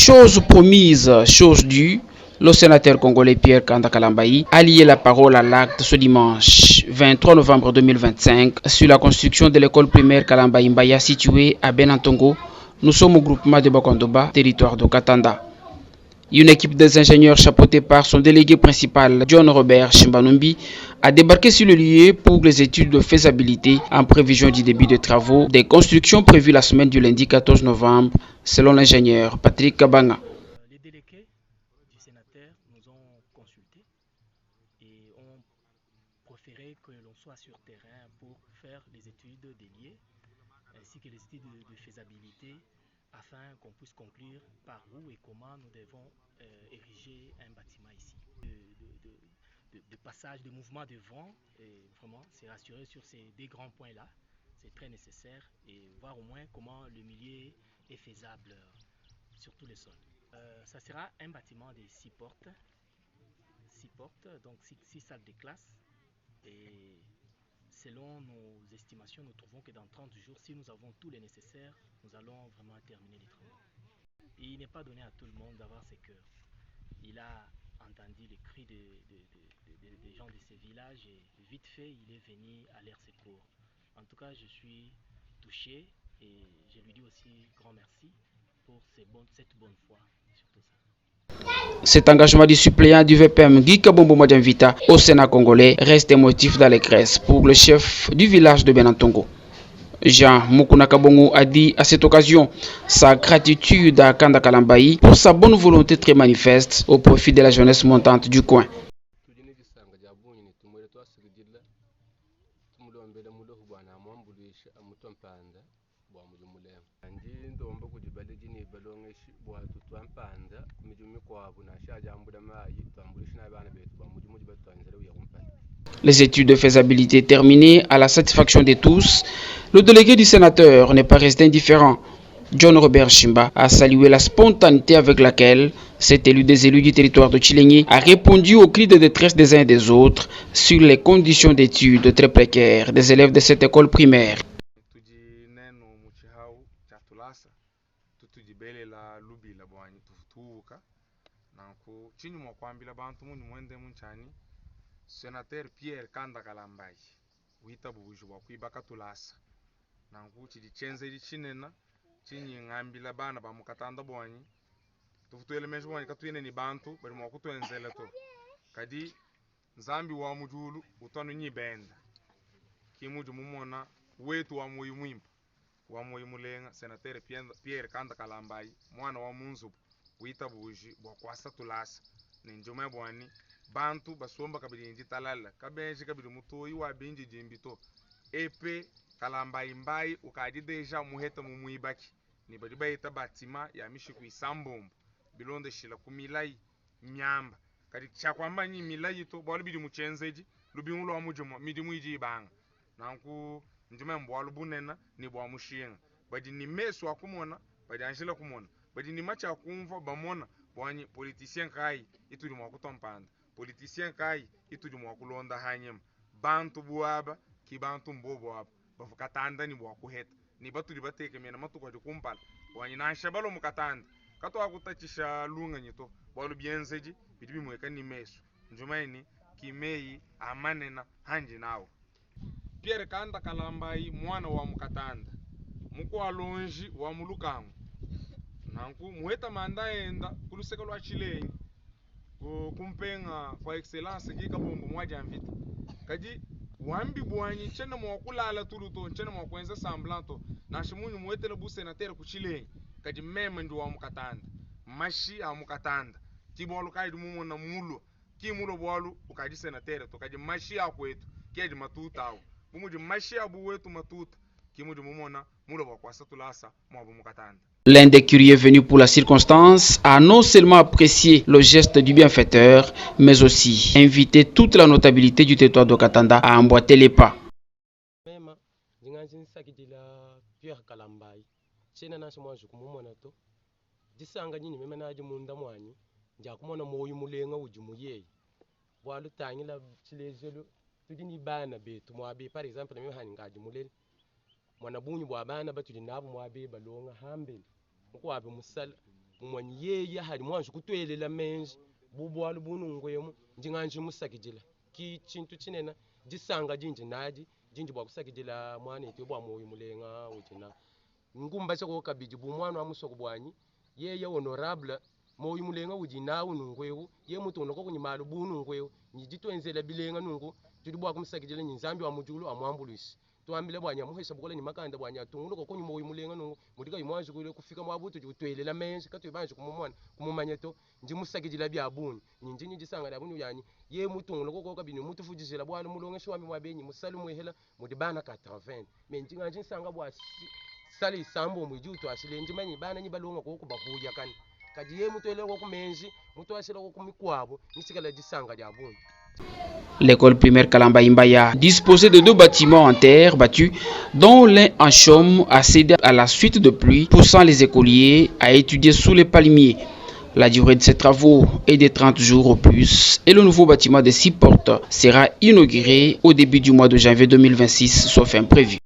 Chose promise, chose due, le sénateur congolais Pierre Kanda Kalambayi a lié la parole à l'acte ce dimanche 23 novembre 2025 sur la construction de l'école primaire Kalambayi Mbaya située à Benantongo. Nous sommes au groupement de Bakondoba, territoire de Katanda. Une équipe des ingénieurs chapeautée par son délégué principal John Robert Chimbanumbi a débarqué sur le lieu pour les études de faisabilité en prévision du début des travaux des constructions prévues la semaine du lundi 14 novembre selon l'ingénieur Patrick Kabanga. Les délégués du sénateur nous ont consultés et ont préféré que l'on soit sur terrain pour faire les études déliées ainsi que les études de faisabilité afin qu'on puisse conclure par où et comment nous devons ériger un bâtiment ici. De passage, de mouvement de vent, et vraiment c'est rassuré sur ces deux grands points-là, c'est très nécessaire et voir au moins comment le milieu est faisable sur tous les sols. Ça sera un bâtiment de 6 portes, donc 6 salles de classe et selon nos estimations, nous trouvons que dans 30 jours, si nous avons tout le nécessaire, nous allons vraiment terminer les travaux. Et il n'est pas donné à tout le monde d'avoir ses cœurs. Il a entendu les cris des gens de ces villages et vite fait, il est venu à leur secours. En tout cas, je suis touché et je lui dis aussi grand merci pour cette bonne foi sur tout ça. Cet engagement du suppléant du VPM Guy Kabombo Madianvita au Sénat congolais reste un motif d'allégresse pour le chef du village de Benantongo. Jean Mukuna Kabongo a dit à cette occasion sa gratitude à Kanda Kalambayi pour sa bonne volonté très manifeste au profit de la jeunesse montante du coin. Les études de faisabilité terminées à la satisfaction de tous, le délégué du sénateur n'est pas resté indifférent. John Robert Chimba a salué la spontanéité avec laquelle cet élu des élus du territoire de Tchilengi a répondu aux cris de détresse des uns et des autres sur les conditions d'études très précaires des élèves de cette école primaire. Sénateur Pierre Kanda Kalambayi wita bubuju bwa kuibaka tulasa nangu chidi chenze di chinena chinyi ngambila bana ba mukatanda bwanyi tufutu elemenshi bwanyi katuyene ni bantu bali mwa kutwenzele to kadi nzambi wa mujulu utanu nyibenda kimuju mumona wetu wa moyo mwimpa wa moyo mulenga Sénateur Pierre Kanda Kalambayi mwana wa munzu wita bubuju bwa kwasa tulasa ninjuma bwani bantu basomba kabiri njitalala kabenji kabiri mutoyi wa binji jimbito epe Kalambayi mbayi ukadi deja muheta mumuibaki ni badi bayita batima ya mishiku isambombo bilonde shila kumilai myamba kadi chakwamba nyi milai to bwali bidi muchenzeji lubingulo wa mujuma midi muiji banga nanku njuma mbwalu bunena ni bwa mushinga badi ni meso akumona badi anjila kumona badi ni macha kumva bamona bwanyi politicien kai ituli mwa kutompanda politicien kai ituli mwa kulonda hanyema bantu buaba ki bantu mbobo aba bafukatanda ni bwa kuheta ni batuli bateke mena matuko de kumpala bwanyi na shabalo mukatanda kato akutachisha lunga nyito bwalu bienzeji bidibi mweka ni meso njumaini kimei amanena hanji nawo Pierre Kanda Kalambayi mwana wa mukatanda muko alonji wa mulukangu nanku muheta manda enda kuluseka lwa chilengi kumpenga kwa excellence Kika Bombo Madianvita kadi wambi bwanyi chena mwa kulala tuluto chena mwa kwenza samblanto na shimunyu muhetele bu senateur ku chilengi kadi meme ndi wa mukatanda mashi a mukatanda tibolu kaidi mumona mulo ki mulo bwalu ukadi senateur to kadi mashi akwetu kedi matuta awo bumuji mashi abu wetu matuta kimuji mumona mulo bwa kwasa tulasa mwa bu mukatanda. L'un des curieux venus pour la circonstance a non seulement apprécié le geste du bienfaiteur, mais aussi invité toute la notabilité du territoire de Katanda à emboîter les pas. Mwana bunyu bwa bana batuli nabo mwabe balonga hambele muko wabe musala umwani yeye hali mwanju kutwelela menji bubwalu bunungwemu njinganje musakijila ki chintu chinena jisanga jinji naji jinji bwa kusakijila mwana ite bwa moyo mulenga uchina ngumba chako kabiji bumwana amusoko bwanyi yeye honorable moyo mulenga ujina unungwewu ye mutu onoko kunyimalu bunungwewu njitwenzela bilenga nungu tuli bwa kumsakijila nyinzambi wa mujulu amwambulisi tuambile bwanya muhesha bukola nyimakanda bwanya tungulo ko kunyimo yimulenga no mutika yimwanju kule kufika mwabuto jutwelela menshi katwe banje kumumwana kumumanyeto njimusakijila byabunyi nyinjinyi jisanga labunyu yani ye mutungulo ko kabini mutu fujijela bwana mulonge shwami mwabenyi musalu mwehela mudibana 80 menjinga jinsanga bwa sali sambo mwijuto ashile njimanyi bana nyibalonga ko kubahuya kan kaji ye mutwele ko kumenji mutu ashila ko kumikwabo nisikala jisanga lyabunyi. L'école primaire Kalamba Imbaya disposait de 2 bâtiments en terre battue, dont l'un en chaume a cédé à la suite de pluie, poussant les écoliers à étudier sous les palmiers. La durée de ces travaux est de 30 jours au plus et le nouveau bâtiment de 6 portes sera inauguré au début du mois de janvier 2026, sauf imprévu.